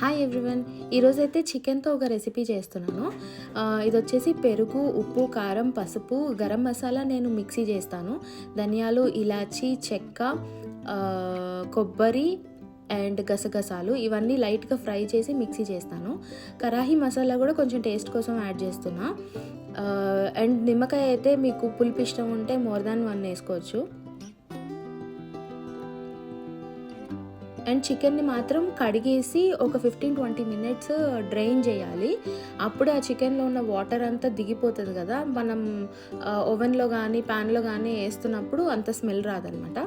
Hi everyone, ఈరోజైతే చికెన్తో ఒక రెసిపీ చేస్తున్నాను. ఇది వచ్చేసి పెరుగు, ఉప్పు, కారం, పసుపు, గరం మసాలా నేను మిక్సీ చేస్తాను. ధనియాలు, ఇలాచీ, చెక్క, కొబ్బరి అండ్ గసగసాలు ఇవన్నీ లైట్గా ఫ్రై చేసి మిక్సీ చేస్తాను. కరాహీ మసాలా కూడా కొంచెం టేస్ట్ కోసం యాడ్ చేస్తున్నా. అండ్ నిమ్మకాయ అయితే మీకు పులుపు ఇష్టం ఉంటే మోర్ దాన్ 1 వేసుకోవచ్చు. అండ్ చికెన్ని మాత్రం కడిగేసి ఒక 15-20 మినిట్స్ డ్రైన్ చేయాలి. అప్పుడు ఆ చికెన్లో ఉన్న వాటర్ అంతా దిగిపోతుంది కదా, మనం ఓవెన్లో కానీ ప్యాన్లో కానీ వేస్తున్నప్పుడు అంత స్మెల్ రాదనమాట.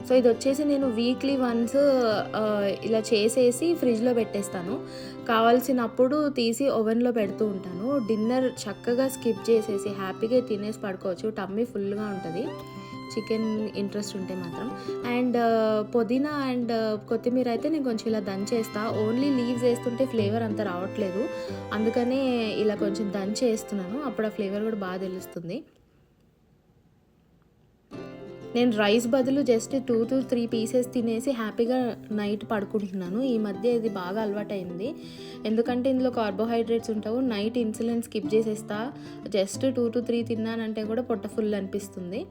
సో ఇది వచ్చేసి నేను వీక్లీ వన్స్ ఇలా చేసేసి ఫ్రిడ్జ్లో పెట్టేస్తాను. కావాల్సినప్పుడు తీసి ఓవెన్లో పెడుతూ ఉంటాను. డిన్నర్ చక్కగా స్కిప్ చేసేసి హ్యాపీగా తినేసి పడుకోవచ్చు. టమ్మీ ఫుల్గా ఉంటుంది చికెన్ ఇంట్రెస్ట్ ఉంటే మాత్రం. అండ్ పుదీనా అండ్ కొత్తిమీర అయితే నేను కొంచెం ఇలా దంచేస్తా. ఓన్లీ లీవ్స్ వేస్తుంటే ఫ్లేవర్ అంత రావట్లేదు, అందుకనే ఇలా కొంచెం దంచేస్తున్నాను. అప్పుడు ఆ ఫ్లేవర్ కూడా బాగా తెలుస్తుంది. నేను రైస్ బదులు జస్ట్ 2 to 3 పీసెస్ తినేసి హ్యాపీగా నైట్ పడుకుంటున్నాను. ఈ మధ్య ఇది బాగా అలవాటైంది, ఎందుకంటే ఇందులో కార్బోహైడ్రేట్స్ ఉంటావు. నైట్ ఇన్సులిన్ స్కిప్ చేసేస్తా. జస్ట్ 2 to 3 తిన్నానంటే కూడా పొట్ట ఫుల్ అనిపిస్తుంది.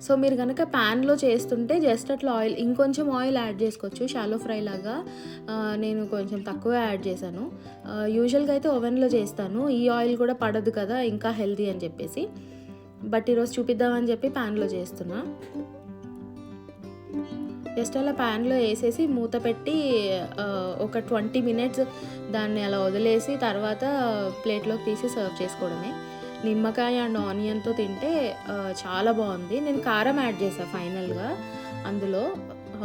సో మీరు కనుక ప్యాన్లో చేస్తుంటే జస్ట్ అట్లా ఇంకొంచెం ఆయిల్ యాడ్ చేసుకోవచ్చు, షాలో ఫ్రై లాగా. నేను కొంచెం తక్కువ యాడ్ చేశాను. యూజువల్గా అయితే ఓవెన్లో చేస్తాను. ఈ ఆయిల్ కూడా పడదు కదా, ఇంకా హెల్తీ అని చెప్పేసి. బట్ ఈరోజు చూపిద్దామని చెప్పి ప్యాన్లో చేస్తున్నా. జస్ట్ అలా ప్యాన్లో వేసేసి మూత పెట్టి ఒక 20 మినిట్స్ దాన్ని అలా వదిలేసి తర్వాత ప్లేట్లోకి తీసి సర్వ్ చేసుకోవడమే. నిమ్మకాయ అండ్ ఆనియన్తో తింటే చాలా బాగుంది. నేను కారం యాడ్ చేసాను ఫైనల్గా అందులో.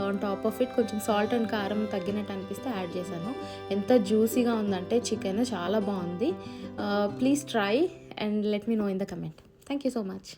ఆన్ టాప్ ఆఫ్ ఇట్ కొంచెం సాల్ట్ అండ్ కారం తగ్గినట్టు అనిపిస్తే యాడ్ చేశాను. ఎంత జ్యూసీగా ఉందంటే చికెన్ చాలా బాగుంది. Please try and let me know in the comment. Thank you so much.